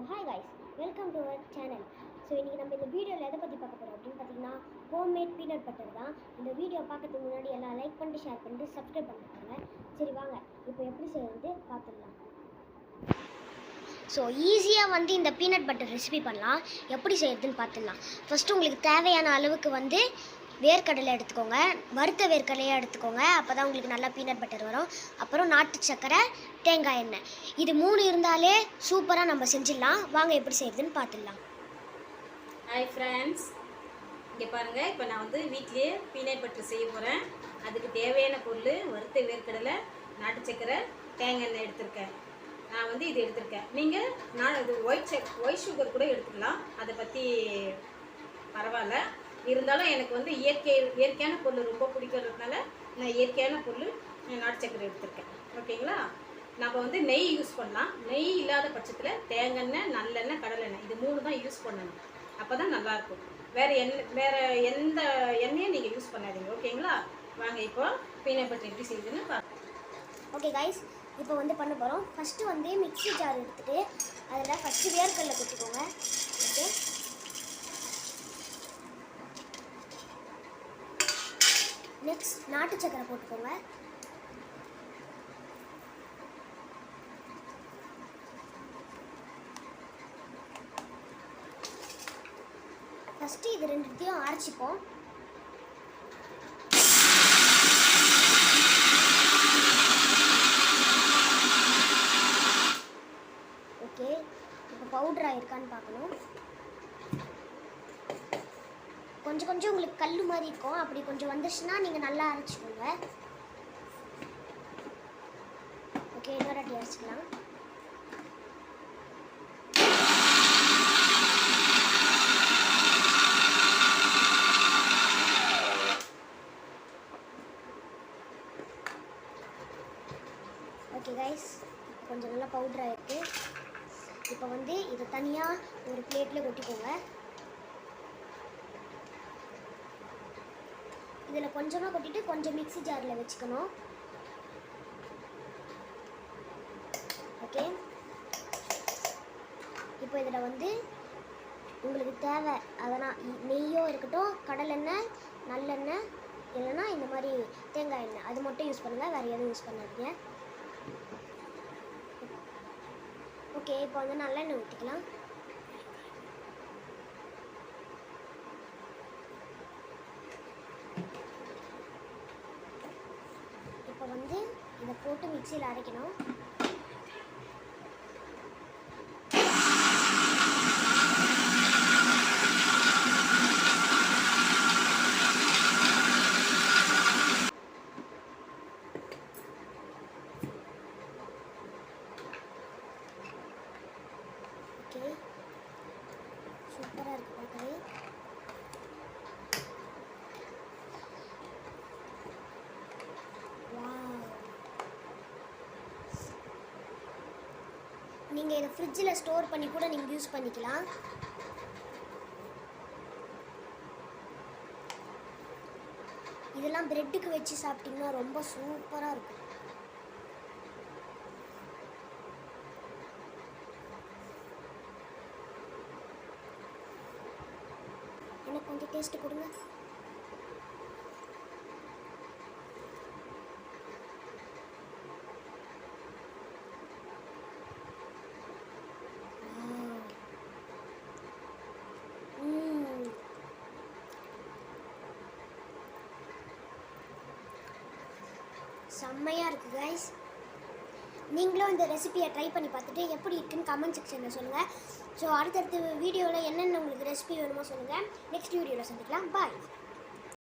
Hi guys, welcome to our channel. So இன்றைக்கி நம்ம இந்த வீடியோவில் எதை பற்றி பார்க்க போகிறோம் அப்படின்னு பார்த்தீங்கன்னா ஹோம்மேட் பீனட் பட்டர் தான். இந்த வீடியோ பார்க்கறதுக்கு முன்னாடி எல்லாம் லைக் பண்ணிட்டு ஷேர் பண்ணிட்டு சப்ஸ்கிரைப் பண்ணிட்டாங்க. சரி வாங்க இப்போ எப்படி செய்யறது பார்த்துடலாம். ஸோ ஈஸியாக இந்த பீனட் பட்டர் ரெசிபி பண்ணலாம். எப்படி செய்யறதுன்னு பார்த்துடலாம். ஃபஸ்ட்டு உங்களுக்கு தேவையான அளவுக்கு வேர்க்கடலை எடுத்துக்கோங்க, வறுத்த வேர்க்கடலையாக எடுத்துக்கோங்க. அப்போ தான் உங்களுக்கு நல்லா பீனட் பட்டர் வரும். அப்புறம் நாட்டு சக்கரை, தேங்காய் எண்ணெய், இது 3 இருந்தாலே சூப்பராக நம்ம செஞ்சிடலாம். வாங்க எப்படி செய்யறதுன்னு பார்த்துடலாம். ஹாய் ஃப்ரெண்ட்ஸ், இங்கே பாருங்கள். இப்போ நான் வீட்டிலேயே பீனட் பட்டர் செய்ய போகிறேன். அதுக்கு தேவையான பொருள் வறுத்த வேர்க்கடலை, நாட்டு சக்கரை, தேங்காய் எண்ணெய் எடுத்திருக்கேன். நான் இது எடுத்திருக்கேன். நீங்கள் இது ஒயிட் சுகர் கூட எடுத்துக்கலாம், அதை பற்றி பரவாயில்ல. இருந்தாலும் எனக்கு இயற்கையான பொருள் ரொம்ப பிடிக்கிறதுனால நான் இயற்கையான பொருள் நாட்டு சக்கரை எடுத்திருக்கேன். ஓகேங்களா? நம்ம நெய் யூஸ் பண்ணலாம். நெய் இல்லாத பட்சத்தில் தேங்காய் எண்ணெய், நல்லெண்ணெய், கடலெண்ணெய், இது 3 தான் யூஸ் பண்ணணும். அப்போ தான் நல்லாயிருக்கும். வேறு எந்த எண்ணெயும் நீங்கள் யூஸ் பண்ணாதீங்க. ஓகேங்களா? வாங்க இப்போ பீனட் பட்டர் எப்படி செய்யுதுன்னு பார்க்கலாம். ஓகே கைஸ், இப்போ பண்ண போகிறோம். ஃபஸ்ட்டு மிக்ஸி ஜார் எடுத்துகிட்டு அதில் ஃபஸ்ட்டு வேர்க்கடலை கொட்டிக்கோங்க. ஓகே, நெக்ஸ்ட் நாட்டு சக்கரை போட்டுக்கோங்க. ஃபஸ்ட்டு இது 2த்தையும் அரைச்சிப்போம். ஓகே, இப்போ பவுடர் ஆயிருக்கான்னு பார்க்கணும். கொஞ்சம் உங்களுக்கு கல் மாதிரி இருக்கும். அப்படி கொஞ்சம் வந்துச்சுன்னா நீங்கள் நல்லா அரைச்சிக்கோங்க. ஓகே, இன்னொரு அடி அரைச்சிக்கலாம். ஓகே கைஸ், கொஞ்சம் நல்லா பவுடர் ஆகிருக்கு. இப்போ இதை தனியாக ஒரு பிளேட்டில் கொட்டிக்கோங்க. இதில் கொஞ்சமாக கொட்டிட்டு கொஞ்சம் மிக்ஸி ஜாரில் வச்சுக்கணும். ஓகே, இப்போ இதில் உங்களுக்கு தேவை அதனால் நெய்யோ இருக்கட்டும், கடலெண்ணெய், நல்லெண்ணெய், இல்லைன்னா இந்த மாதிரி தேங்காய் எண்ணெய், அது மட்டும் யூஸ் பண்ணுங்கள், வேறு எதுவும் யூஸ் பண்ணாதீங்க. ஓகே, இப்போ நல்லெண்ணெய் ஊற்றிக்கலாம். இப்போ இதை போட்டு மிக்சியில் அரைக்கணும். ஓகே, சூப்பராக இருக்குது பார்க்கவே. நீங்கள் இதை ஃப்ரிட்ஜில் ஸ்டோர் பண்ணி கூட நீங்கள் யூஸ் பண்ணிக்கலாம். இதெல்லாம் பிரெட்டுக்கு வச்சு சாப்பிட்டிங்கன்னா ரொம்ப சூப்பராக இருக்கும். எனக்கு கொஞ்சம் டேஸ்ட்டு கொடுங்க. செம்மையாக இருக்குது கைஸ். நீங்களும் இந்த ரெசிபியை ட்ரை பண்ணி பார்த்துட்டு எப்படி இருக்குன்னு கமெண்ட் செக்ஷனில் சொல்லுங்கள். ஸோ அடுத்தடுத்த வீடியோவில் என்னென்ன உங்களுக்கு ரெசிபி வேணுமோ சொல்லுங்கள். நெக்ஸ்ட் வீடியோவில் சந்திக்கலாம். பாய்.